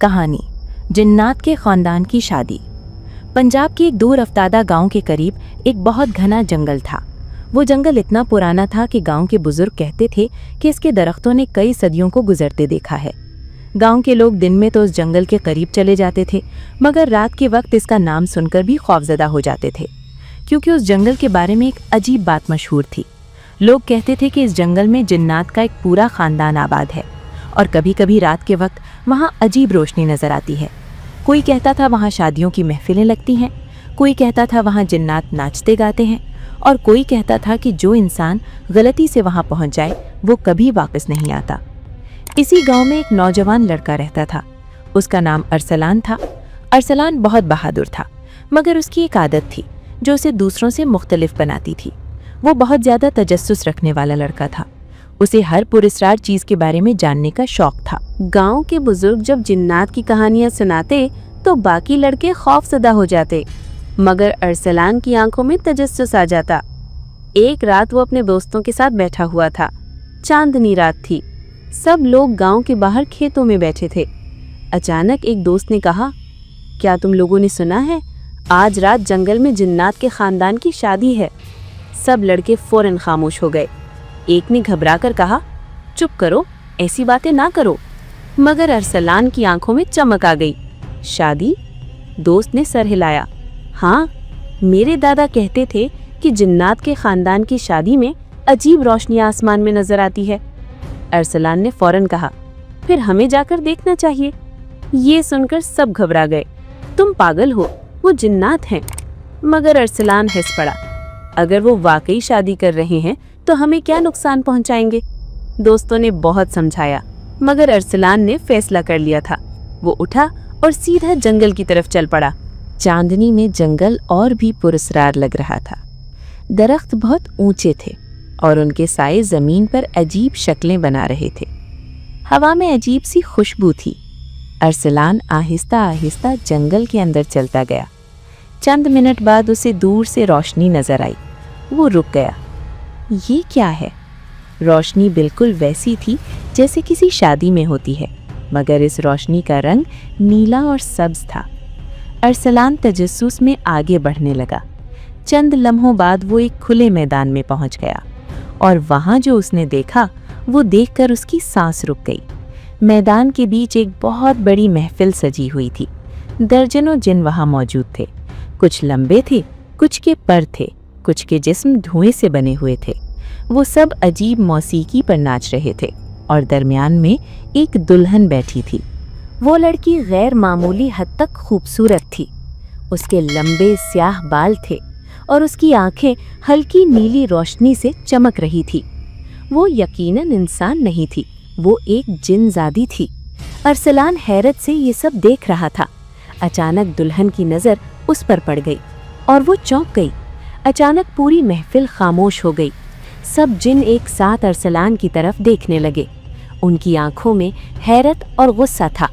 कहानी जिन्नात के खानदान की शादी। पंजाब के एक दूर अफ्तादा गांव के करीब एक बहुत घना जंगल था। वो जंगल इतना पुराना था कि गांव के बुजुर्ग कहते थे कि इसके दरख्तों ने कई सदियों को गुजरते देखा है। गांव के लोग दिन में तो उस जंगल के करीब चले जाते थे, मगर रात के वक्त इसका नाम सुनकर भी खौफजदा हो जाते थे, क्योंकि उस जंगल के बारे में एक अजीब बात मशहूर थी। लोग कहते थे कि इस जंगल में जिन्नात का एक पूरा खानदान आबाद है और कभी कभी रात के वक्त वहाँ अजीब रोशनी नजर आती है। कोई कहता था वहाँ शादियों की महफिलें लगती हैं, कोई कहता था वहाँ जिन्नात नाचते गाते हैं, और कोई कहता था कि जो इंसान गलती से वहाँ पहुँच जाए वो कभी वापस नहीं आता। इसी गांव में एक नौजवान लड़का रहता था। उसका नाम अरसलान था। अरसलान बहुत बहादुर था, मगर उसकी एक आदत थी जो उसे दूसरों से मुख्तलिफ बनाती थी। वो बहुत ज़्यादा तजस्सुस रखने वाला लड़का था। उसे हर पुरस्कार चीज़ के बारे में जानने का शौक था। गांव के बुजुर्ग जब जिन्नात की कहानियां सुनाते तो बाकी लड़के खौफजदा हो जाते, मगर अरसलान की आंखों में तजस्सुस आ जाता। एक रात वो अपने दोस्तों के साथ बैठा हुआ था। चांदनी रात थी। सब लोग गांव के बाहर खेतों में बैठे थे। अचानक एक दोस्त ने कहा, क्या तुम लोगों ने सुना है, आज रात जंगल में जिन्नात के खानदान की शादी है। सब लड़के फौरन खामोश हो गए। एक ने घबराकर कहा, चुप करो, ऐसी बातें ना करो। मगर अरसलान की आंखों में चमक आ गई। शादी? दोस्त ने सर हिलाया। हाँ, मेरे दादा कहते थे कि जिन्नात के खानदान की शादी में अजीब रोशनी आसमान में नजर आती है। अरसलान ने फौरन कहा, फिर हमें जाकर देखना चाहिए। ये सुनकर सब घबरा गए। तुम पागल हो, वो जिन्नात हैं। मगर अरसलान हंस पड़ा। अगर वो वाकई शादी कर रहे हैं तो हमें क्या नुकसान पहुंचाएंगे। दोस्तों ने बहुत समझाया, मगर अरसलान ने फैसला कर लिया था। वो उठा और सीधा जंगल की तरफ चल पड़ा। चांदनी में जंगल और भी पुरस्कार लग रहा था। दरख्त बहुत ऊंचे थे और उनके साए जमीन पर अजीब शक्लें बना रहे थे। हवा में अजीब सी खुशबू थी। अरसलान आहिस्ता आहिस्ता जंगल के अंदर चलता गया। चंद मिनट बाद उसे दूर से रोशनी नजर आई। वो रुक गया। ये क्या है? रोशनी बिल्कुल वैसी थी जैसे किसी शादी में होती है, मगर इस रोशनी का रंग नीला और सब्ज था। अरसलान तजस्सुस में आगे बढ़ने लगा। चंद लम्हों बाद वो एक खुले मैदान में पहुंच गया और वहां जो उसने देखा वो देखकर उसकी सांस रुक गई। मैदान के बीच एक बहुत बड़ी महफिल सजी हुई थी। दर्जनों जिन वहां मौजूद थे। कुछ लंबे थे, कुछ के पर थे, कुछ के जिस्म धुएं से बने हुए थे। वो सब अजीब मौसीकी पर नाच रहे थे और दरमियान में एक दुल्हन बैठी थी। वो लड़की गैर मामूली हद तक खूबसूरत थी। उसके लंबे स्याह बाल थे और उसकी आंखें हल्की नीली रोशनी से चमक रही थी। वो यकीनन इंसान नहीं थी, वो एक जिनजादी थी। अरसलान हैरत से ये सब देख रहा था। अचानक दुल्हन की नज़र उस पर पड़ गई और वो चौंक गई। अचानक पूरी महफिल खामोश हो गई। सब जिन एक साथ अरसलान की तरफ देखने लगे। उनकी आंखों में हैरत और गुस्सा था।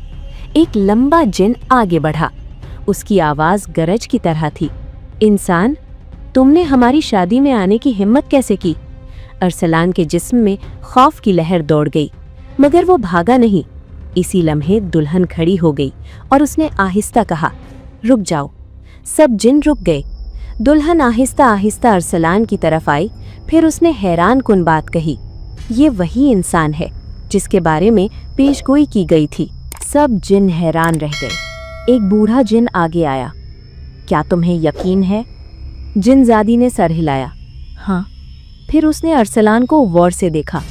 एक लंबा जिन आगे बढ़ा। उसकी आवाज़ गरज की तरह थी, इंसान, तुमने हमारी शादी में आने की हिम्मत कैसे की? अरसलान के जिस्म में खौफ की लहर दौड़ गई, मगर वो भागा नहीं। इसी लम्हे दुल्हन खड़ी हो गई और उसने आहिस्ता कहा, रुक जाओ। सब जिन रुक गए। दुल्हन आहिस्ता आहिस्ता अरसलान की तरफ आई। फिर उसने हैरान कुन बात कही, ये वही इंसान है जिसके बारे में पेशगोई की गई थी। सब जिन हैरान रह गए। एक बूढ़ा जिन आगे आया। क्या तुम्हें यकीन है? जिनजादी ने सर हिलाया। हाँ। फिर उसने अरसलान को गौर से देखा।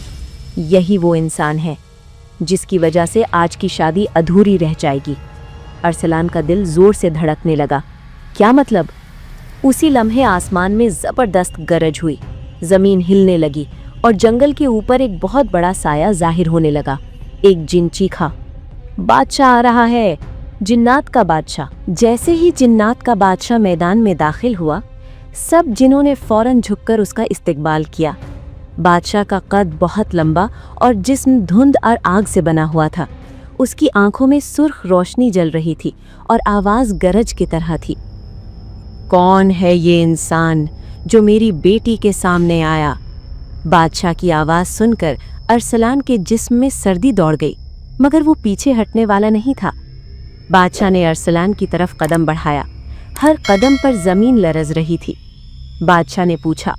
यही वो इंसान है जिसकी वजह से आज की शादी अधूरी रह जाएगी। अरसलान का दिल जोर से धड़कने लगा। क्या मतलब? उसी लम्हे आसमान में जबरदस्त गरज हुई। जमीन हिलने लगी और जंगल के ऊपर एक बहुत बड़ा साया जाहिर होने लगा। एक जिन चीखा, बादशाह आ रहा है, जिन्नात का बादशाह। जैसे ही जिन्नात का बादशाह मैदान में दाखिल हुआ, सब जिन्हों ने फौरन झुककर उसका इस्तकबाल किया। बादशाह का कद बहुत लंबा और जिस्म धुंध और आग से बना हुआ था। उसकी आंखों में सुर्ख रोशनी जल रही थी और आवाज़ गरज की तरह थी। कौन है ये इंसान जो मेरी बेटी के सामने आया? बादशाह की आवाज़ सुनकर अरसलान के जिस्म में सर्दी दौड़ गई, मगर वो पीछे हटने वाला नहीं था। बादशाह ने अरसलान की तरफ कदम बढ़ाया। हर कदम पर जमीन लरज रही थी। बादशाह ने पूछा,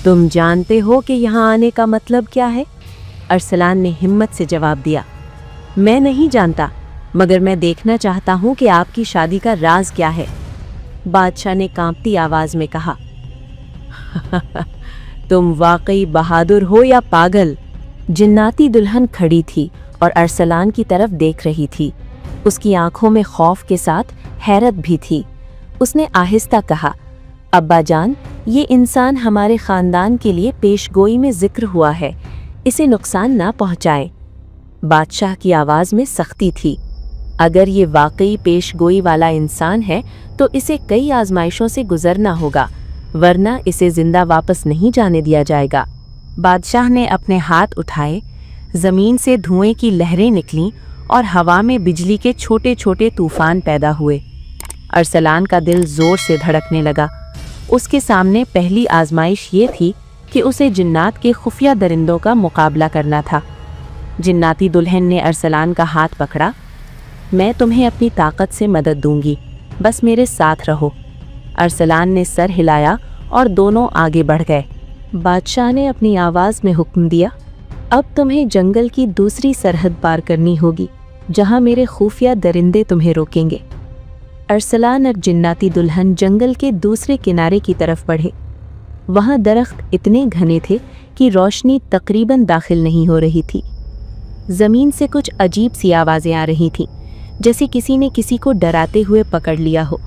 तुम जानते हो कि यहाँ आने का मतलब क्या है? अरसलान ने हिम्मत से जवाब दिया, मैं नहीं जानता, मगर मैं देखना चाहता हूँ कि आपकी शादी का राज क्या है। बादशाह ने कांपती आवाज में कहा, तुम वाकई बहादुर हो या पागल? जिन्नाती दुल्हन खड़ी थी और अरसलान की तरफ देख रही थी। उसकी आंखों में खौफ के साथ हैरत भी थी। उसने आहिस्ता कहा, अब्बा जान, ये इंसान हमारे खानदान के लिए पेशगोई में जिक्र हुआ है, इसे नुकसान ना पहुंचाए। बादशाह की आवाज में सख्ती थी। अगर ये वाकई पेशगोई वाला इंसान है तो इसे कई आजमाइशों से गुजरना होगा, वरना इसे जिंदा वापस नहीं जाने दिया जाएगा। बादशाह ने अपने हाथ उठाए, जमीन से धुएं की लहरें निकलीं और हवा में बिजली के छोटे छोटे तूफान पैदा हुए। अरसलान का दिल जोर से धड़कने लगा। उसके सामने पहली आजमाइश ये थी कि उसे जिन्नात के खुफिया दरिंदों का मुकाबला करना था। जिन्नाती दुल्हन ने अरसलान का हाथ पकड़ा। मैं तुम्हें अपनी ताकत से मदद दूंगी, बस मेरे साथ रहो। अरसलान ने सर हिलाया और दोनों आगे बढ़ गए। बादशाह ने अपनी आवाज़ में हुक्म दिया, अब तुम्हें जंगल की दूसरी सरहद पार करनी होगी, जहां मेरे खुफिया दरिंदे तुम्हें रोकेंगे। अरसलान और जिन्नाती दुल्हन जंगल के दूसरे किनारे की तरफ बढ़े। वहां दरख्त इतने घने थे कि रोशनी तकरीबन दाखिल नहीं हो रही थी। जमीन से कुछ अजीब सी आवाज़ें आ रही थीं, जैसे किसी ने किसी को डराते हुए पकड़ लिया हो।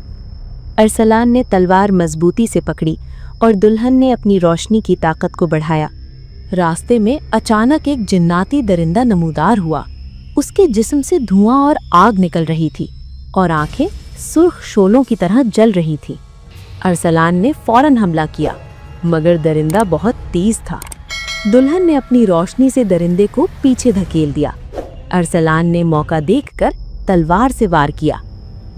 अरसलान ने तलवार मजबूती से पकड़ी और दुल्हन ने अपनी रोशनी की ताकत को बढ़ाया। रास्ते में अचानक एक जिन्नाती दरिंदा नमूदार हुआ। उसके जिस्म से धुआं और आग निकल रही थी और आंखें सुर्ख शोलों की तरह जल रही थीं। अरसलान ने फौरन हमला किया, मगर दरिंदा बहुत तेज था। दुल्हन ने अपनी रोशनी से दरिंदे को पीछे धकेल दिया। अरसलान ने मौका देखकर तलवार से वार किया।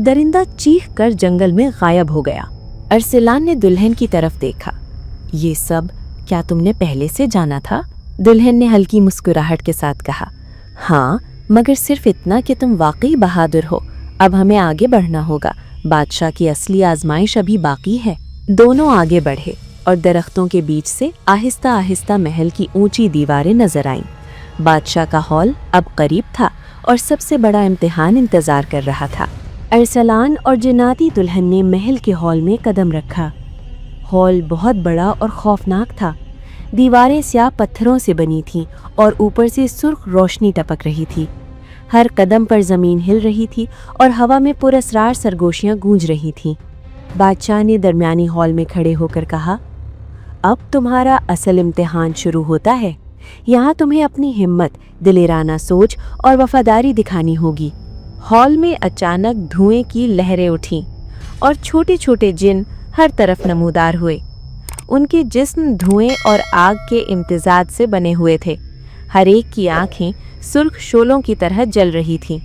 दरिंदा चीख कर जंगल में गायब हो गया। अरसलान ने दुल्हन की तरफ देखा। ये सब क्या तुमने पहले से जाना था? दुल्हन ने हल्की मुस्कुराहट के साथ कहा, हाँ, मगर सिर्फ इतना कि तुम वाकई बहादुर हो। अब हमें आगे बढ़ना होगा, बादशाह की असली आजमाइश अभी बाकी है। दोनों आगे बढ़े और दरख्तों के बीच से आहिस्ता आहिस्ता महल की ऊंची दीवारें नजर आईं। बादशाह का हॉल अब करीब था और सबसे बड़ा इम्तिहान इंतजार कर रहा था। अरसलान और जिन्नाती दुल्हन ने महल के हॉल में कदम रखा। हॉल बहुत बड़ा और खौफनाक था। दीवारें स्याह पत्थरों से बनी थीं और ऊपर से सुर्ख रोशनी टपक रही थी। हर कदम पर जमीन हिल रही थी और हवा में पुरस्रार सरगोशियां गूंज रही थीं। बादशाह ने दरमियानी हॉल में खड़े होकर कहा, अब तुम्हारा असल इम्तिहान शुरू होता है। यहाँ तुम्हें अपनी हिम्मत, दिलेराना सोच और वफादारी दिखानी होगी। हॉल में अचानक धुएं की लहरें उठीं और छोटे छोटे जिन हर तरफ नमूदार हुए। उनके जिस्म धुएं और आग के इम्तिजाज से बने हुए थे। हर एक की आंखें सुर्ख शोलों की तरह जल रही थीं।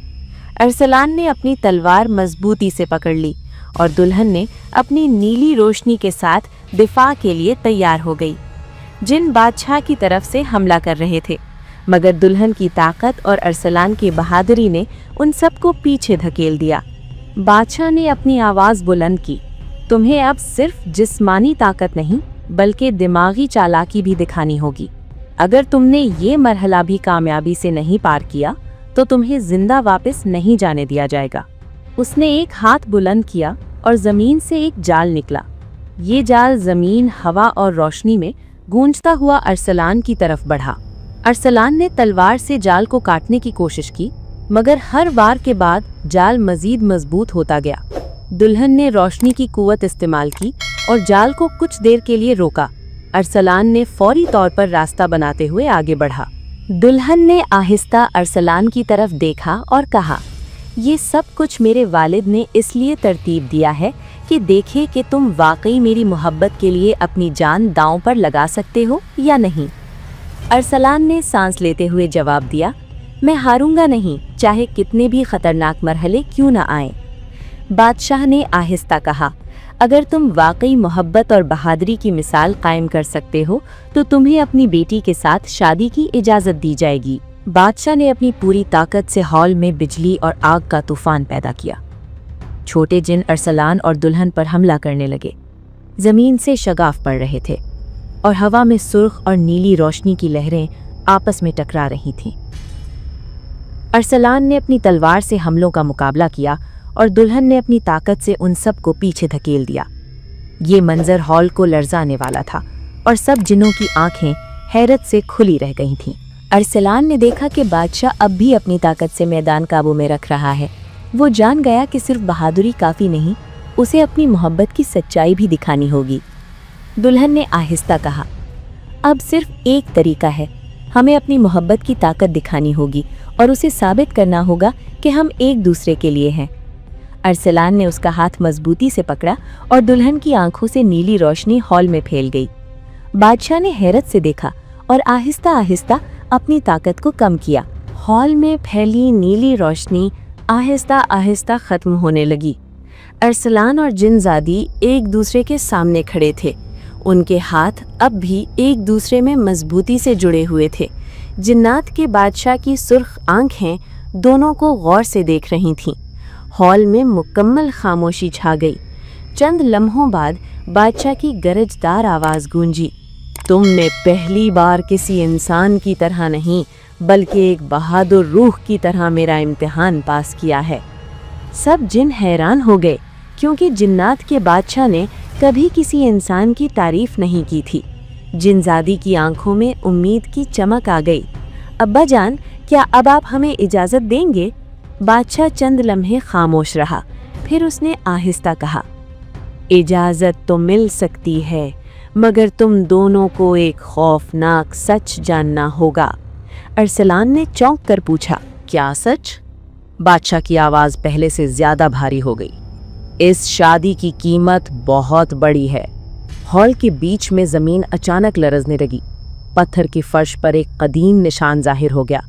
अरसलान ने अपनी तलवार मजबूती से पकड़ ली और दुल्हन ने अपनी नीली रोशनी के साथ दिफा के लिए तैयार हो गई। जिन बादशाह की तरफ से हमला कर रहे थे, मगर दुल्हन की ताकत और अरसलान की बहादुरी ने उन सबको पीछे धकेल दिया। बादशाह ने अपनी आवाज़ बुलंद की, तुम्हें अब सिर्फ जिस्मानी ताकत नहीं बल्कि दिमागी चालाकी भी दिखानी होगी। अगर तुमने ये मरहला भी कामयाबी से नहीं पार किया तो तुम्हें जिंदा वापस नहीं जाने दिया जाएगा। उसने एक हाथ बुलंद किया और जमीन से एक जाल निकला। ये जाल जमीन, हवा और रोशनी में गूंजता हुआ अरसलान की तरफ बढ़ा। अरसलान ने तलवार से जाल को काटने की कोशिश की, मगर हर वार के बाद जाल मजीद मजबूत होता गया। दुल्हन ने रोशनी की कुव्वत इस्तेमाल की और जाल को कुछ देर के लिए रोका। अरसलान ने फौरी तौर पर रास्ता बनाते हुए आगे बढ़ा। दुल्हन ने आहिस्ता अरसलान की तरफ देखा और कहा, ये सब कुछ मेरे वालिद ने इसलिए तरतीब दिया है कि देखे कि तुम वाकई मेरी मोहब्बत के लिए अपनी जान दांव पर लगा सकते हो या नहीं। अरसलान ने सांस लेते हुए जवाब दिया, मैं हारूंगा नहीं, चाहे कितने भी खतरनाक मरहले क्यों न आए। बादशाह ने आहिस्ता कहा, अगर तुम वाकई मोहब्बत और बहादुरी की मिसाल कायम कर सकते हो तो तुम्हें अपनी बेटी के साथ शादी की इजाज़त दी जाएगी। बादशाह ने अपनी पूरी ताकत से हॉल में बिजली और आग का तूफान पैदा किया। छोटे जिन अरसलान और दुल्हन पर हमला करने लगे। जमीन से शगाफ पड़ रहे थे और हवा में सुर्ख और नीली रोशनी की लहरें आपस में टकरा रही थीं। अरसलान ने अपनी तलवार से हमलों का मुकाबला किया और दुल्हन ने अपनी ताकत से उन सब को पीछे धकेल दिया। ये मंजर हॉल को लर्जाने वाला था और सब जिन्नों की आंखें हैरत से खुली रह गई थीं। अरसलान ने देखा कि बादशाह अब भी अपनी ताकत से मैदान काबू में रख रहा है। वो जान गया कि सिर्फ बहादुरी काफ़ी नहीं, उसे अपनी मोहब्बत की सच्चाई भी दिखानी होगी। दुल्हन ने आहिस्ता कहा, अब सिर्फ एक तरीका है, हमें अपनी मोहब्बत की ताकत दिखानी होगी और उसे साबित करना होगा कि हम एक दूसरे के लिए हैं। अरसलान ने उसका हाथ मजबूती से पकड़ा और दुल्हन की आंखों से नीली रोशनी हॉल में फैल गई। बादशाह ने हैरत से देखा और आहिस्ता आहिस्ता अपनी ताकत को कम किया। हॉल में फैली नीली रोशनी आहिस्ता आहिस्ता खत्म होने लगी। अरसलान और जिनजादी एक दूसरे के सामने खड़े थे। उनके हाथ अब भी एक दूसरे में मजबूती से जुड़े हुए थे। जिन्नात के बादशाह की सुर्ख आंखें दोनों को गौर से देख रही थीं। हॉल में मुकम्मल खामोशी छा गई। चंद लम्हों बाद बादशाह की गरजदार आवाज़ गूंजी, तुमने पहली बार किसी इंसान की तरह नहीं बल्कि एक बहादुर रूह की तरह मेरा इम्तिहान पास किया है। सब जिन हैरान हो गए क्योंकि जिन्नात के बादशाह ने कभी किसी इंसान की तारीफ नहीं की थी। जिनजादी की आंखों में उम्मीद की चमक आ गई। अब्बा जान, क्या अब आप हमें इजाज़त देंगे? बादशाह चंद लम्हे खामोश रहा, फिर उसने आहिस्ता कहा, इजाज़त तो मिल सकती है, मगर तुम दोनों को एक खौफनाक सच जानना होगा। अरसलान ने चौंक कर पूछा, क्या सच? बादशाह की आवाज़ पहले से ज़्यादा भारी हो गई। इस शादी की कीमत बहुत बड़ी है। हॉल के बीच में ज़मीन अचानक लरजने लगी। पत्थर की फर्श पर एक कदीम निशान जाहिर हो गया।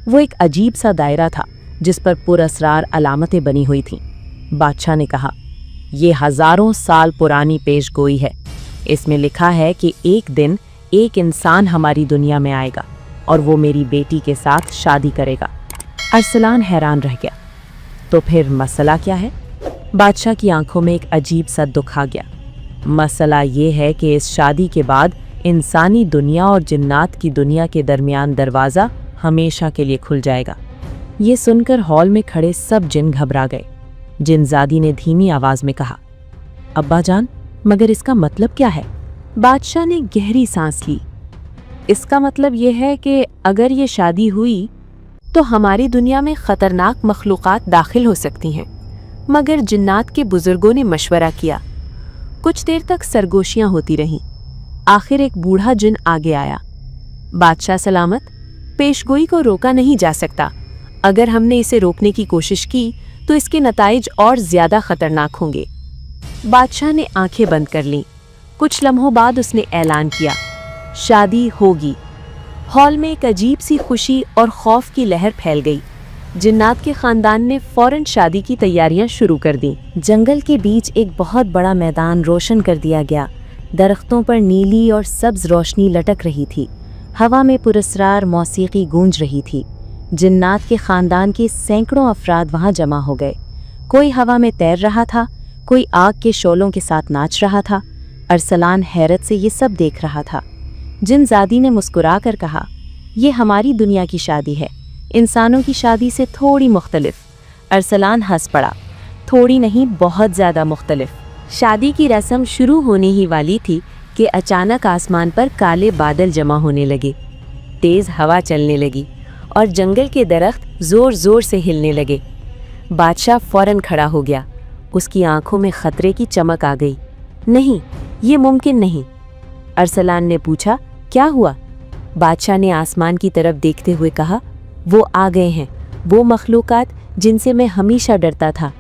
वो एक अजीब सा दायरा था जिस पर पुरअसरार अलामतें बनी हुई थीं। बादशाह ने कहा, ये हज़ारों साल पुरानी पेशगोई है। इसमें लिखा है कि एक दिन एक इंसान हमारी दुनिया में आएगा और वो मेरी बेटी के साथ शादी करेगा। अरसलान हैरान रह गया, तो फिर मसला क्या है? बादशाह की आंखों में एक अजीब सा दुख आ गया। मसला ये है कि इस शादी के बाद इंसानी दुनिया और जिन्नात की दुनिया के दरमियान दरवाज़ा हमेशा के लिए खुल जाएगा। ये सुनकर हॉल में खड़े सब जिन घबरा गए। जिनजादी ने धीमी आवाज़ में कहा, अब्बा जान, मगर इसका मतलब क्या है? बादशाह ने गहरी सांस ली। इसका मतलब ये है कि अगर ये शादी हुई तो हमारी दुनिया में ख़तरनाक मखलूक़ात दाखिल हो सकती हैं। मगर जिन्नात के बुजुर्गों ने मशवरा किया। कुछ देर तक सरगोशियां होती रहीं। आखिर एक बूढ़ा जिन आगे आया। बादशाह सलामत, पेशगोई को रोका नहीं जा सकता। अगर हमने इसे रोकने की कोशिश की तो इसके नताइज और ज़्यादा ख़तरनाक होंगे। बादशाह ने आंखें बंद कर लीं। कुछ लम्हों बाद उसने ऐलान किया, शादी होगी। हॉल में एक अजीब सी खुशी और खौफ की लहर फैल गई। जिन्नात के खानदान ने फौरन शादी की तैयारियां शुरू कर दी। जंगल के बीच एक बहुत बड़ा मैदान रोशन कर दिया गया। दरख्तों पर नीली और सब्ज रोशनी लटक रही थी। हवा में पुरस्रार मौसीकी गूंज रही थी। जिन्नात के खानदान के सैकड़ों अफराद वहां जमा हो गए। कोई हवा में तैर रहा था, कोई आग के शोलों के साथ नाच रहा था। अरसलान हैरत से ये सब देख रहा था। जिनजादी ने मुस्कुरा कर कहा, ये हमारी दुनिया की शादी है, इंसानों की शादी से थोड़ी मुख्तलिफ। अरसलान हंस पड़ा, थोड़ी नहीं, बहुत ज़्यादा मुख्तलिफ। शादी की रस्म शुरू होने ही वाली थी कि अचानक आसमान पर काले बादल जमा होने लगे। तेज़ हवा चलने लगी और जंगल के दरख्त ज़ोर ज़ोर से हिलने लगे। बादशाह फौरन खड़ा हो गया। उसकी आंखों में खतरे की चमक आ गई। नहीं, ये मुमकिन नहीं। अरसलान ने पूछा, क्या हुआ? बादशाह ने आसमान की तरफ देखते हुए कहा, वो आ गए हैं, वो मखलूक़ात जिनसे मैं हमेशा डरता था।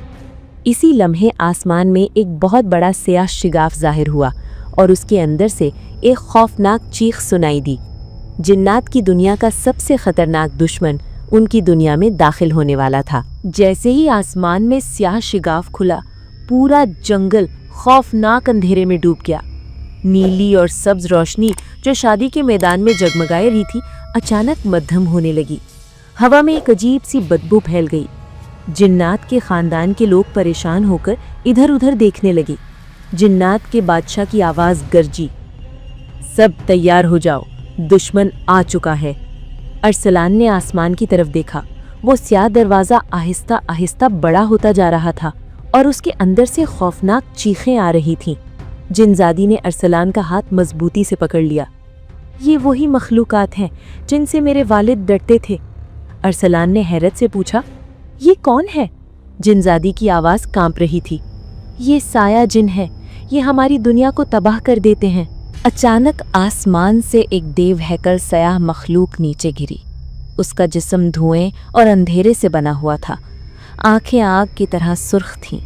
इसी लम्हे आसमान में एक बहुत बड़ा स्याह शिगाफ ज़ाहिर हुआ और उसके अंदर से एक खौफनाक चीख सुनाई दी। जिन्नात की दुनिया का सबसे ख़तरनाक दुश्मन उनकी दुनिया में दाखिल होने वाला था। जैसे ही आसमान में स्याह शिगाफ खुला, पूरा जंगल खौफनाक अंधेरे में डूब गया। नीली और सब्ज रोशनी जो शादी के मैदान में जगमगाए रही थी, अचानक मद्धम होने लगी। हवा में एक अजीब सी बदबू फैल गई। जिन्नात के खानदान के लोग परेशान होकर इधर उधर देखने लगे। जिन्नात के बादशाह की आवाज गरजी, सब तैयार हो जाओ, दुश्मन आ चुका है। अरसलान ने आसमान की तरफ देखा। वो स्याह दरवाजा आहिस्ता आहिस्ता बड़ा होता जा रहा था और उसके अंदर से खौफनाक चीखें आ रही थीं। जिनजादी ने अरसलान का हाथ मजबूती से पकड़ लिया। ये वही मखलूकात हैं जिनसे मेरे वालिद डरते थे। अरसलान ने हैरत से पूछा, ये कौन है? जिनजादी की आवाज कांप रही थी। ये साया जिन है, ये हमारी दुनिया को तबाह कर देते हैं। अचानक आसमान से एक देव हैकल सयाह मखलूक नीचे गिरी। उसका जिस्म धुएं और अंधेरे से बना हुआ था। आंखें आग की तरह सुर्ख थीं।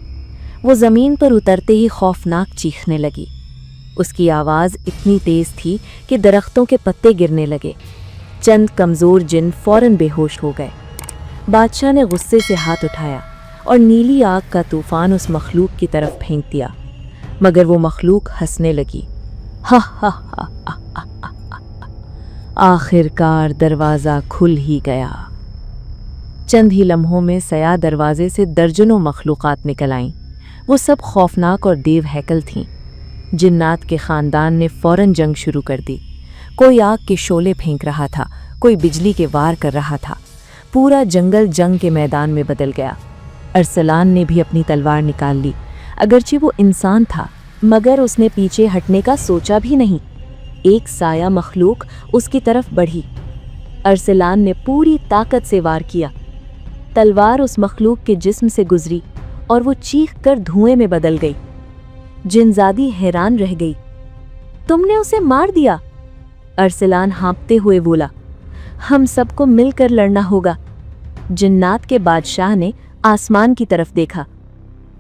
वो ज़मीन पर उतरते ही खौफनाक चीखने लगी। उसकी आवाज़ इतनी तेज़ थी कि दरख्तों के पत्ते गिरने लगे। चंद कमज़ोर जिन फौरन बेहोश हो गए। बादशाह ने गुस्से से हाथ उठाया और नीली आग का तूफान उस मखलूक की तरफ फेंक दिया, मगर वो मखलूक हंसने लगी। हा हा हा हा हा हा। आखिरकार दरवाज़ा खुल ही गया। चंद ही लम्हों में सया दरवाजे से दर्जनों मखलूक़ात निकल आईं। वो सब खौफनाक और देव हैकल थीं। जिन्नात के ख़ानदान ने फ़ौरन जंग शुरू कर दी। कोई आग के शोले फेंक रहा था, कोई बिजली के वार कर रहा था। पूरा जंगल जंग के मैदान में बदल गया। अरसलान ने भी अपनी तलवार निकाल ली। अगरचे वो इंसान था, मगर उसने पीछे हटने का सोचा भी नहीं। एक साया मखलूक उसकी तरफ बढ़ी। अरसलान ने पूरी ताकत से वार किया। तलवार उस मखलूक के जिस्म से गुजरी और वो चीख कर धुएं में बदल गई। जिनजादी हैरान रह गई। तुमने उसे मार दिया? अरसलान हाँपते हुए बोला। हम सबको मिलकर लड़ना होगा। जिन्नात के बादशाह ने आसमान की तरफ देखा।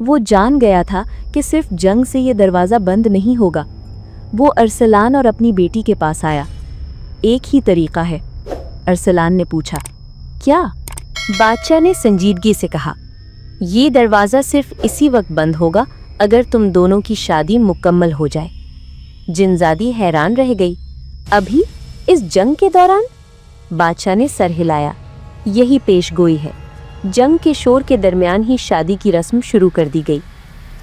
वो जान गया था कि सिर्फ जंग से ये दरवाज़ा बंद नहीं होगा। वो अरसलान और अपनी बेटी के पास आया। एक ही तरीका है, अरसलान ने पूछा। क्या? बादशाह ने संजीदगी से कहा। ये दरवाज़ा सिर्फ इसी वक्त बंद होगा अगर तुम दोनों की शादी मुकम्मल हो जाए। जिनजादी हैरान रह गई। अभी? इस जंग के दौरान? बादशाह ने सर हिलाया। यही पेशगोई है। जंग के शोर के दरमियान ही शादी की रस्म शुरू कर दी गई।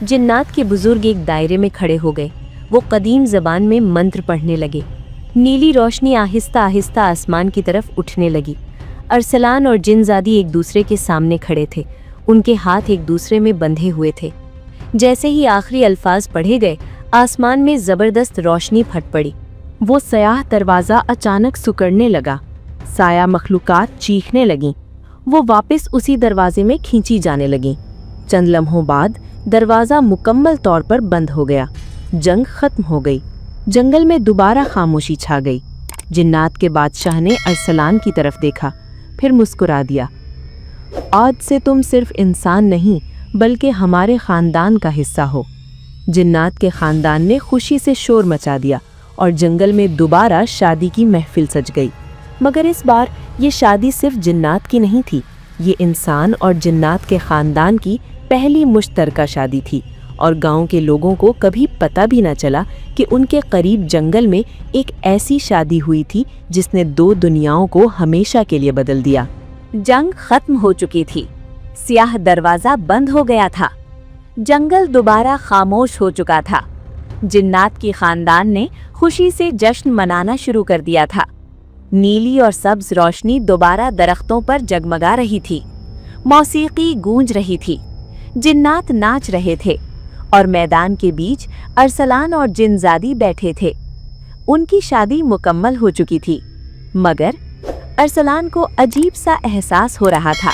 जिन्नात के बुजुर्ग एक दायरे में खड़े हो गए। वो कदीम ज़बान में मंत्र पढ़ने लगे। नीली रोशनी आहिस्ता आहिस्ता आसमान की तरफ उठने लगी। अरसलान और जिनजादी एक दूसरे के सामने खड़े थे। उनके हाथ एक दूसरे में बंधे हुए थे। जैसे ही आखिरी अल्फाज पढ़े गए, आसमान में ज़बरदस्त रोशनी फट पड़ी। वो सयाह दरवाज़ा अचानक सिकुड़ने लगा। साया मखलूकात चीखने लगीं। वो वापस उसी दरवाजे में खींची जाने लगीं। चंद लम्हों बाद दरवाज़ा मुकम्मल तौर पर बंद हो गया। जंग खत्म हो गई। जंगल में दोबारा खामोशी छा गई। जिन्नात के बादशाह ने अरसलान की तरफ देखा, फिर मुस्कुरा दिया। आज से तुम सिर्फ इंसान नहीं, बल्कि हमारे ख़ानदान का हिस्सा हो। जिन्नात के ख़ानदान ने खुशी से शोर मचा दिया और जंगल में दोबारा शादी की महफिल सज गई। मगर इस बार ये शादी सिर्फ जिन्नात की नहीं थी। ये इंसान और जिन्नात के ख़ानदान की पहली मुश्तरका शादी थी और गांव के लोगों को कभी पता भी न चला कि उनके करीब जंगल में एक ऐसी शादी हुई थी जिसने दो दुनियाओं को हमेशा के लिए बदल दिया। जंग खत्म हो चुकी थी। स्याह दरवाज़ा बंद हो गया था। जंगल दोबारा खामोश हो चुका था। जिन्नात की ख़ानदान ने खुशी से जश्न मनाना शुरू कर दिया था। नीली और सब्ज रोशनी दोबारा दरख्तों पर जगमगा रही थी। मौसीकी गूंज रही थी। जिन्नात नाच रहे थे और मैदान के बीच अरसलान और जिनजादी बैठे थे। उनकी शादी मुकम्मल हो चुकी थी, मगर अरसलान को अजीब सा एहसास हो रहा था,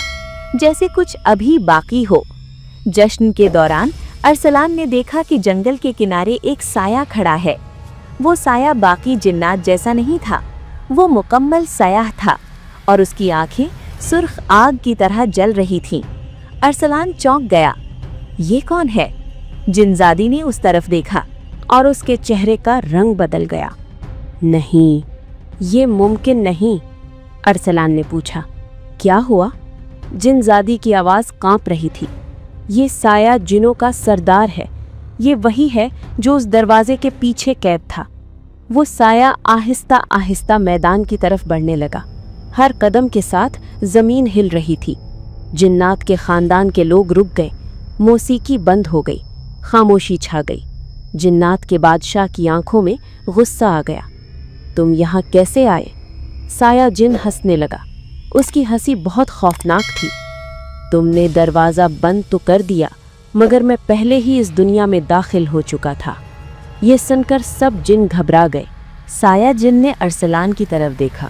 जैसे कुछ अभी बाकी हो। जश्न के दौरान अरसलान ने देखा कि जंगल के किनारे एक साया खड़ा है। वो साया बाकी जिन्नात जैसा नहीं था। वो मुकम्मल सयाह था और उसकी आंखें सुर्ख आग की तरह जल रही थीं। अरसलान चौंक गया। ये कौन है? जिनजादी ने उस तरफ देखा और उसके चेहरे का रंग बदल गया। नहीं, ये मुमकिन नहीं, अरसलान ने पूछा। क्या हुआ? जिनजादी की आवाज़ कांप रही थी। ये साया जिनों का सरदार है। ये वही है जो उस दरवाजे के पीछे कैद था। वो साया आहिस्ता आहिस्ता मैदान की तरफ बढ़ने लगा। हर कदम के साथ زمین ہل رہی تھی۔ جنات کے خاندان کے لوگ رک گئے، موسیقی بند ہو گئی، خاموشی چھا گئی۔ جنات کے بادشاہ کی آنکھوں میں غصہ آ گیا۔ تم یہاں کیسے آئے؟ سایہ جن ہنسنے لگا۔ اس کی ہنسی بہت خوفناک تھی۔ تم نے دروازہ بند تو کر دیا، مگر میں پہلے ہی اس دنیا میں داخل ہو چکا تھا۔ یہ سن کر سب جن گھبرا گئے۔ سایہ جن نے ارسلان کی طرف دیکھا۔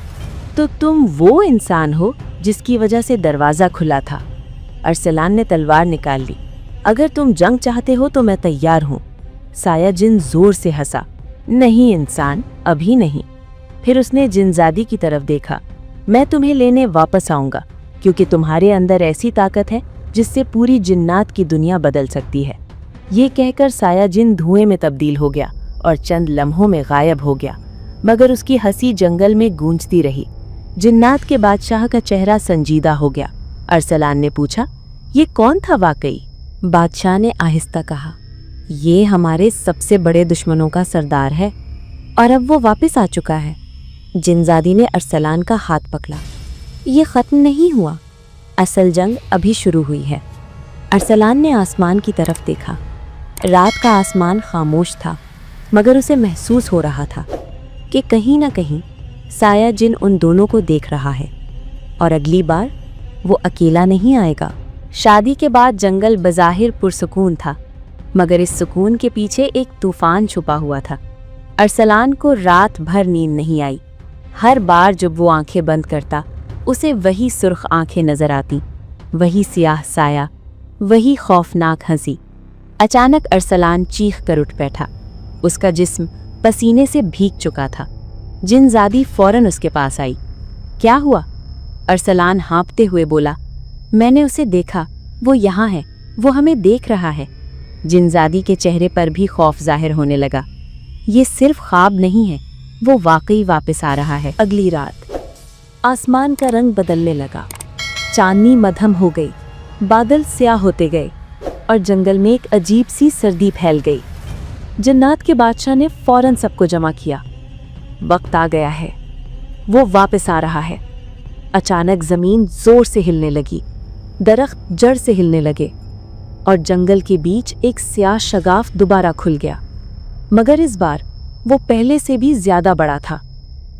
تو تم وہ انسان ہو جس کی وجہ سے دروازہ کھلا تھا؟ ارسلان نے تلوار نکال لی۔ اگر تم جنگ چاہتے ہو تو میں تیار ہوں۔ سایہ جن زور سے ہنسا۔ نہیں انسان، ابھی نہیں۔ پھر اس نے جنزادی کی طرف دیکھا۔ میں تمہیں لینے واپس آؤں گا، کیونکہ تمہارے اندر ایسی طاقت ہے جس سے پوری جنات کی دنیا بدل سکتی ہے۔ یہ کہہ کر سایہ جن دھوئیں میں تبدیل ہو گیا اور چند لمحوں میں غائب ہو گیا، مگر اس کی ہنسی جنگل میں گونجتی رہی۔ جنات کے بادشاہ کا چہرہ سنجیدہ ہو گیا۔ ارسلان نے پوچھا، یہ کون تھا واقعی؟ بادشاہ نے آہستہ کہا، یہ ہمارے سب سے بڑے دشمنوں کا سردار ہے، اور اب وہ واپس آ چکا ہے۔ جنزادی نے ارسلان کا ہاتھ پکڑا۔ یہ ختم نہیں ہوا، اصل جنگ ابھی شروع ہوئی ہے۔ ارسلان نے آسمان کی طرف دیکھا۔ رات کا آسمان خاموش تھا، مگر اسے محسوس ہو رہا تھا کہ کہیں نہ کہیں سایہ جن ان دونوں کو دیکھ رہا ہے، اور اگلی بار وہ اکیلا نہیں آئے گا۔ شادی کے بعد جنگل بظاہر پرسکون تھا، مگر اس سکون کے پیچھے ایک طوفان چھپا ہوا تھا۔ ارسلان کو رات بھر نیند نہیں آئی۔ ہر بار جب وہ آنکھیں بند کرتا، اسے وہی سرخ آنکھیں نظر آتی، وہی سیاہ سایہ، وہی خوفناک ہنسی۔ اچانک ارسلان چیخ کر اٹھ بیٹھا۔ اس کا جسم پسینے سے بھیگ چکا تھا۔ جنزادی فوراً اس کے پاس آئی۔ کیا ہوا؟ ارسلان ہانپتے ہوئے بولا، میں نے اسے دیکھا، وہ یہاں ہے، وہ ہمیں دیکھ رہا ہے۔ جنزادی کے چہرے پر بھی خوف ظاہر ہونے لگا۔ یہ صرف خواب نہیں ہے، وہ واقعی واپس آ رہا ہے۔ اگلی رات آسمان کا رنگ بدلنے لگا، چاندنی مدھم ہو گئی، بادل سیاہ ہوتے گئے، اور جنگل میں ایک عجیب سی سردی پھیل گئی۔ جنات کے بادشاہ نے فوراً سب کو جمع کیا۔ وقت آ گیا ہے، وہ واپس آ رہا ہے۔ اچانک زمین زور سے ہلنے لگی، درخت جڑ سے ہلنے لگے، اور جنگل کے بیچ ایک سیاہ شگاف دوبارہ کھل گیا، مگر اس بار وہ پہلے سے بھی زیادہ بڑا تھا۔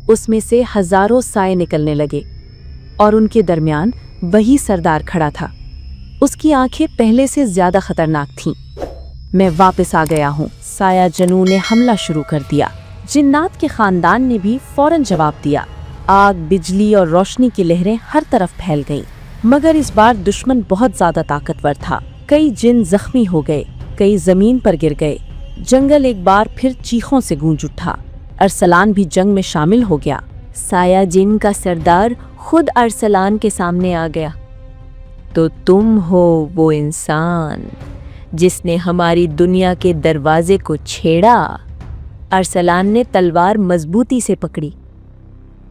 اس میں سے ہزاروں سائے نکلنے لگے، اور ان کے درمیان وہی سردار کھڑا تھا۔ اس کی آنکھیں پہلے سے زیادہ خطرناک تھیں۔ میں واپس آ گیا ہوں، سایہ جنوں نے حملہ شروع کر دیا۔ جنات کے خاندان نے بھی فوراً جواب دیا۔ آگ، بجلی اور روشنی کی لہریں ہر طرف پھیل گئیں، مگر اس بار دشمن بہت زیادہ طاقتور تھا۔ کئی جن زخمی ہو گئے، کئی زمین پر گر گئے۔ جنگل ایک بار پھر چیخوں سے گونج اٹھا۔ ارسلان بھی جنگ میں شامل ہو گیا۔ سایہ جن کا سردار خود ارسلان کے سامنے آ گیا۔ تو تم ہو وہ انسان جس نے ہماری دنیا کے دروازے کو چھیڑا؟ ارسلان نے تلوار مضبوطی سے پکڑی۔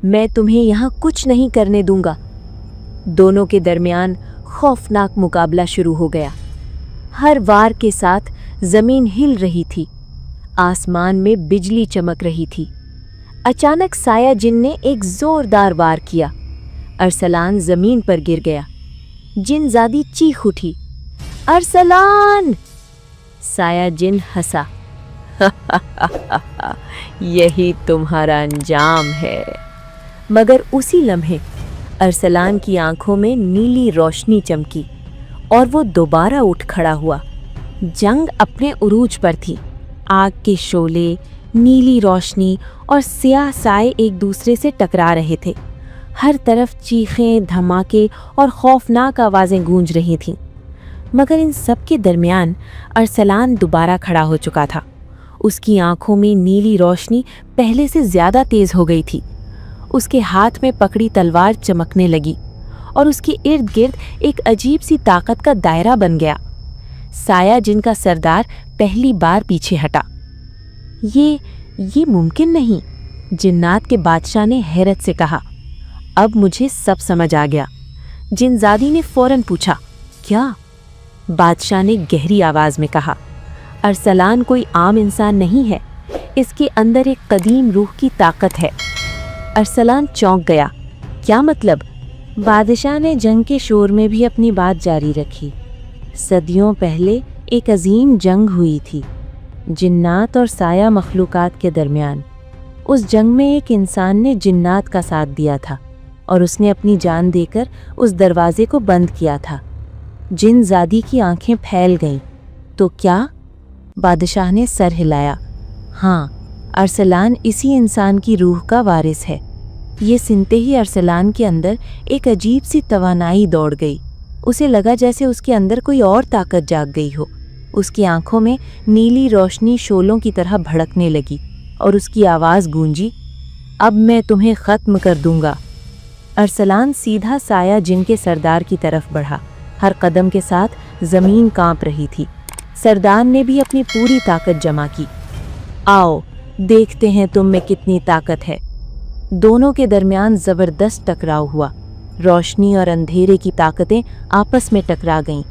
میں تمہیں یہاں کچھ نہیں کرنے دوں گا۔ دونوں کے درمیان خوفناک مقابلہ شروع ہو گیا۔ ہر وار کے ساتھ زمین ہل رہی تھی، آسمان میں بجلی چمک رہی تھی۔ اچانک سایہ جن نے ایک زوردار وار کیا۔ ارسلان زمین پر گر گیا۔ جنزادی چیخ اٹھی، ارسلان! سایہ جن ہنسا، یہی تمہارا انجام ہے۔ مگر اسی لمحے ارسلان کی آنکھوں میں نیلی روشنی چمکی، اور وہ دوبارہ اٹھ کھڑا ہوا۔ جنگ اپنے عروج پر تھی۔ آگ کے شعلے، نیلی روشنی اور سیاہ سائے ایک دوسرے سے ٹکرا رہے تھے۔ ہر طرف چیخیں، دھماکے اور خوفناک آوازیں گونج رہی تھیں، مگر ان سب کے درمیان ارسلان دوبارہ کھڑا ہو چکا تھا۔ اس کی آنکھوں میں نیلی روشنی پہلے سے زیادہ تیز ہو گئی تھی۔ اس کے ہاتھ میں پکڑی تلوار چمکنے لگی، اور اس کے ارد گرد ایک عجیب سی طاقت کا دائرہ بن گیا۔ سایہ جن کا سردار پہلی بار پیچھے ہٹا۔ یہ ممکن نہیں، جنات کے بادشاہ نے حیرت سے کہا۔ اب مجھے سب سمجھ آ گیا۔ جنزادی نے فوراً پوچھا، کیا؟ بادشاہ نے گہری آواز میں کہا، ارسلان کوئی عام انسان نہیں ہے، اس کے اندر ایک قدیم روح کی طاقت ہے۔ ارسلان چونک گیا۔ کیا مطلب؟ बादशाह ने जंग के शोर में भी अपनी बात जारी रखी। सदियों पहले एक अजीम जंग हुई थी, जिन्नात और साया मखलूकात के दरमियान। उस जंग में एक इंसान ने जिन्नात का साथ दिया था और उसने अपनी जान देकर उस दरवाजे को बंद किया था। जिनजादी की आंखें फैल गईं। तो क्या? बादशाह ने सर हिलाया। हाँ, अरसलान इसी इंसान की रूह का वारिस है। ये सुनते ही अरसलान के अंदर एक अजीब सी तवानाई दौड़ गई। उसे लगा जैसे उसके अंदर कोई और ताकत जाग गई हो। उसकी आंखों में नीली रोशनी शोलों की तरह भड़कने लगी और उसकी आवाज़ गूंजी, अब मैं तुम्हें ख़त्म कर दूंगा। अरसलान सीधा साया जिन के सरदार की तरफ बढ़ा। हर कदम के साथ ज़मीन कांप रही थी। सरदार ने भी अपनी पूरी ताकत जमा की। आओ, देखते हैं तुम में कितनी ताकत है। दोनों के दरमियान ज़बरदस्त टकराव हुआ। रोशनी और अंधेरे की ताकतें आपस में टकरा गईं।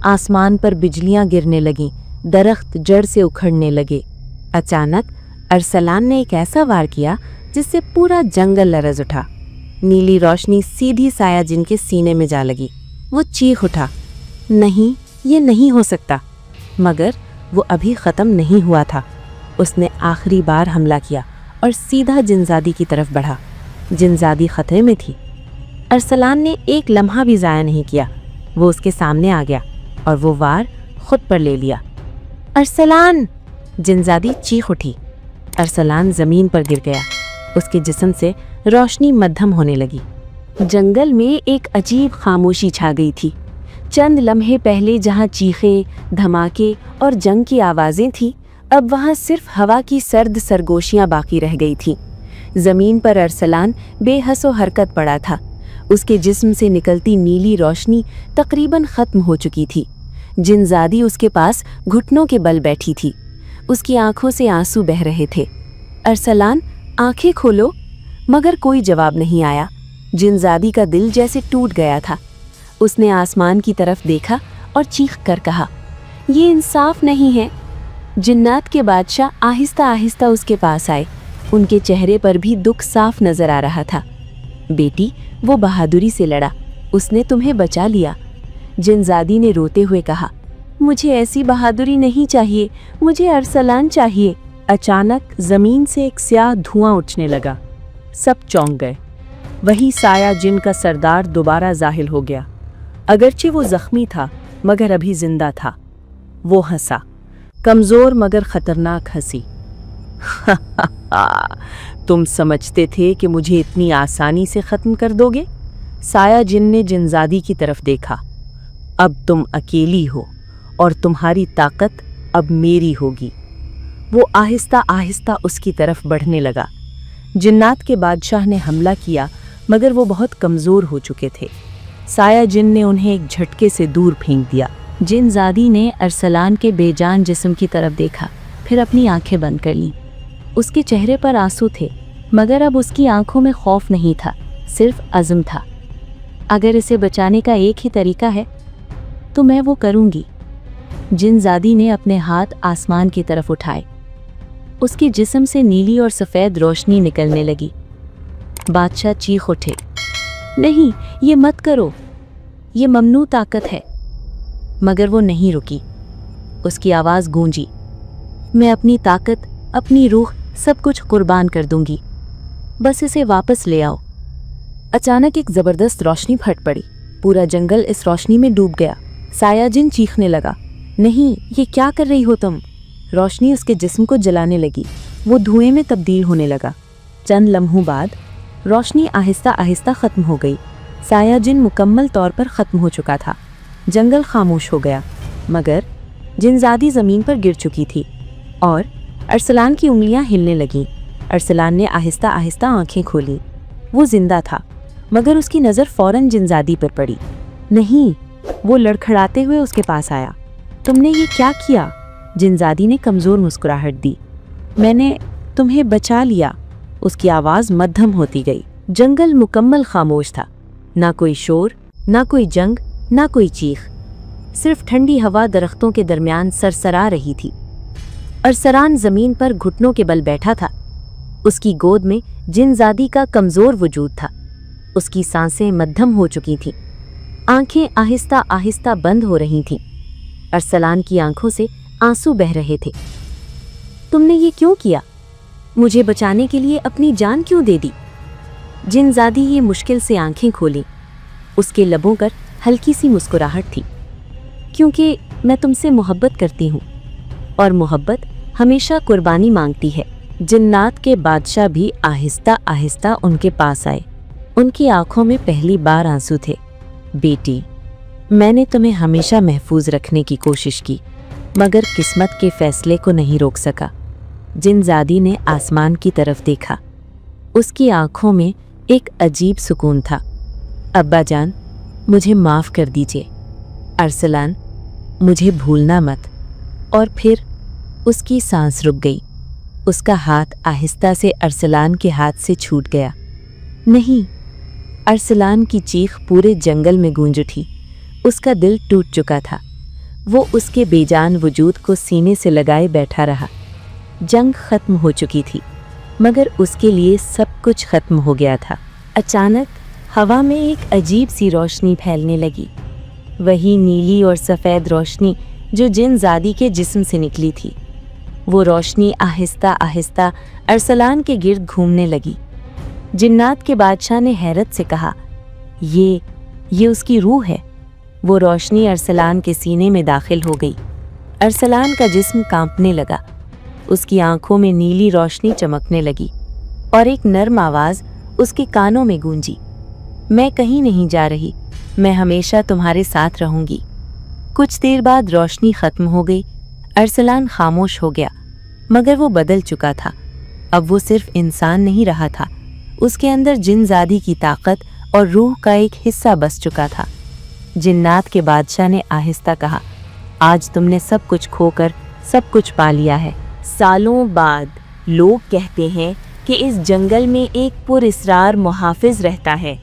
आसमान पर बिजलियां गिरने लगीं, दरख्त जड़ से उखड़ने लगे। अचानक अरसलान ने एक ऐसा वार किया जिससे पूरा जंगल लरज़ उठा। नीली रोशनी सीधी साया जिन के सीने में जा लगी। वो चीख उठा, नहीं, ये नहीं हो सकता। मगर वो अभी ख़त्म नहीं हुआ था। उसने आखिरी बार हमला किया और सीधा जिनजादी की तरफ बढ़ा। जिनजादी खतरे में थी। अरसलान ने एक लम्हा भी ज़ाया नहीं किया। वो उसके सामने आ गया और वो वार खुद पर ले लिया। अरसलान! जिनजादी चीख उठी। अरसलान ज़मीन पर गिर गया। उसके जिस्म से रोशनी मद्धम होने लगी। जंगल में एक अजीब खामोशी छा गई थी। चंद लम्हे पहले जहाँ चीखे, धमाके और जंग की आवाज़ें थीं, अब वहाँ सिर्फ हवा की सर्द सरगोशियाँ बाकी रह गई थीं। ज़मीन पर अरसलान बेहसो हरकत पड़ा था। उसके जिस्म से निकलती नीली रोशनी तकरीबन ख़त्म हो चुकी थी। जिनजादी उसके पास घुटनों के बल बैठी थी। उसकी आंखों से आंसू बह रहे थे। अरसलान, आंखें खोलो। मगर कोई जवाब नहीं आया। जिनजादी का दिल जैसे टूट गया था। उसने आसमान की तरफ देखा और चीख कर कहा, ये इंसाफ नहीं है। जिन्नात के बादशाह आहिस्ता आहिस्ता उसके पास आए। उनके चेहरे पर भी दुख साफ नजर आ रहा था। बेटी, वो बहादुरी से लड़ा। उसने तुम्हें बचा लिया। जिनजादी ने रोते हुए कहा, मुझे ऐसी बहादुरी नहीं चाहिए, मुझे अरसलान चाहिए। अचानक जमीन से एक स्याह धुआं उठने लगा। सब चौंक गए। वही साया जिन का सरदार दोबारा जाहिर हो गया। अगरचे वो जख्मी था मगर अभी जिंदा था। वो हंसा, कमजोर मगर खतरनाक हंसी। तुम समझते थे कि मुझे इतनी आसानी से खत्म कर दोगे? साया जिन ने जिनजादी की तरफ देखा। अब तुम अकेली हो और तुम्हारी ताकत अब मेरी होगी। वो आहिस्ता आहिस्ता उसकी तरफ बढ़ने लगा। जिन्नात के बादशाह ने हमला किया मगर वो बहुत कमज़ोर हो चुके थे। साया जिन ने उन्हें एक झटके से दूर फेंक दिया। जिनजादी ने अरसलान के बेजान जिस्म की तरफ देखा, फिर अपनी आंखें बंद कर लीं। उसके चेहरे पर आंसू थे मगर अब उसकी आंखों में खौफ नहीं था, सिर्फ अज़्म था। अगर इसे बचाने का एक ही तरीका है तो मैं वो करूंगी। जिनजादी ने अपने हाथ आसमान की तरफ उठाए। उसके जिस्म से नीली और सफ़ेद रोशनी निकलने लगी। बादशाह चीख उठे, नहीं, ये मत करो, ये ममनू ताकत है। मगर वो नहीं रुकी। उसकी आवाज़ गूंजी, मैं अपनी ताकत, अपनी रूह, सब कुछ कुर्बान कर दूंगी। बस इसे वापस ले आओ। अचानक एक ज़बरदस्त रोशनी फट पड़ी। पूरा जंगल इस रोशनी में डूब गया। साया जिन चीखने लगा, नहीं, ये क्या कर रही हो तुम? रोशनी उसके जिस्म को जलाने लगी। वो धुएं में तब्दील होने लगा। चंद लम्हों बाद रोशनी आहिस्ता आहिस्ता ख़त्म हो गई। साया जिन मुकम्मल तौर पर ख़त्म हो चुका था। जंगल खामोश हो गया मगर जिनजादी ज़मीन पर गिर चुकी थी और अरसलान की उंगलियां हिलने लगीं। अरसलान ने आहिस्ता आहिस्ता आंखें खोली। वो जिंदा था मगर उसकी नज़र फ़ौरन जिनजादी पर पड़ी। नहीं, वो लड़खड़ाते हुए उसके पास आया। तुमने ये क्या किया? जिनजादी ने कमज़ोर मुस्कुराहट दी। मैंने तुम्हें बचा लिया। उसकी आवाज़ मध्यम होती गई। जंगल मुकम्मल खामोश था। ना कोई शोर, ना कोई जंग, ना कोई चीख। सिर्फ ठंडी हवा दरख्तों के दरमियान सरसरा रही थी। अरसलान ज़मीन पर घुटनों के बल बैठा था। उसकी गोद में जिनजादी का कमज़ोर वजूद था। اس کی सांसें मध्यम हो चुकी थीं। आंखें आहिस्ता आहिस्ता बंद हो रही थीं। अरसलान की आंखों से आंसू बह रहे थे। तुमने ये क्यों किया? मुझे बचाने के लिए अपनी जान क्यों दे दी? जिनजादी ये मुश्किल से आंखें खोली। उसके लबों पर हल्की सी मुस्कुराहट थी। क्योंकि मैं तुमसे मोहब्बत करती हूँ और मोहब्बत हमेशा कुर्बानी मांगती है। जिन्नात के बादशाह भी आहिस्ता आहिस्ता उनके पास आए। उनकी आंखों में पहली बार आंसू थे। बेटी, मैंने तुम्हें हमेशा महफूज रखने की कोशिश की, मगर किस्मत के फैसले को नहीं रोक सका। जिनजादी ने आसमान की तरफ देखा। उसकी आंखों में एक अजीब सुकून था। अब्बा जान, मुझे माफ़ कर दीजिए। अरसलान, मुझे भूलना मत। और फिर उसकी सांस रुक गई। उसका हाथ आहिस्ता से अरसलान के हाथ से छूट गया। नहीं। अरसलान की चीख पूरे जंगल में गूंज उठी। उसका दिल टूट चुका था। वो उसके बेजान वजूद को सीने से लगाए बैठा रहा। जंग खत्म हो चुकी थी, मगर उसके लिए सब कुछ खत्म हो गया था। अचानक हवा में एक अजीब सी रोशनी फैलने लगी। वही नीली और सफ़ेद रोशनी जो जिनजादी के जिस्म से निकली थी। वो रोशनी आहिस्ता आहिस्ता अरसलान के गिर्द घूमने लगी। जिन्नात के बादशाह ने हैरत से कहा, ये उसकी रूह है। वो रोशनी अरसलान के सीने में दाखिल हो गई। अरसलान का जिस्म कांपने लगा। उसकी आंखों में नीली रोशनी चमकने लगी और एक नर्म आवाज़ उसके कानों में गूंजी, मैं कहीं नहीं जा रही, मैं हमेशा तुम्हारे साथ रहूंगी। कुछ देर बाद रोशनी खत्म हो गई। अरसलान खामोश हो गया, मगर वो बदल चुका था। अब वो सिर्फ इंसान नहीं रहा था, उसके अंदर जिनजादी की ताकत और रूह का एक हिस्सा बस चुका था। जिन्नात के बादशाह ने आहिस्ता कहा, आज तुमने सब कुछ खोकर सब कुछ पा लिया है। सालों बाद लोग कहते हैं कि इस जंगल में एक पुरअसरार मुहाफिज रहता है,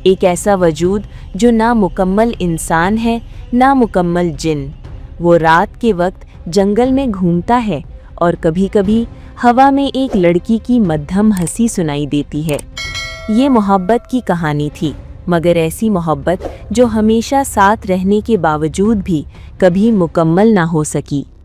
एक ऐसा वजूद जो ना मुकम्मल इंसान है ना मुकम्मल जिन। वो रात के वक्त जंगल में घूमता है और कभी-कभी हवा में एक लड़की की मध्यम हंसी सुनाई देती है। ये मोहब्बत की कहानी थी, मगर ऐसी मोहब्बत जो हमेशा साथ रहने के बावजूद भी कभी मुकम्मल ना हो सकी।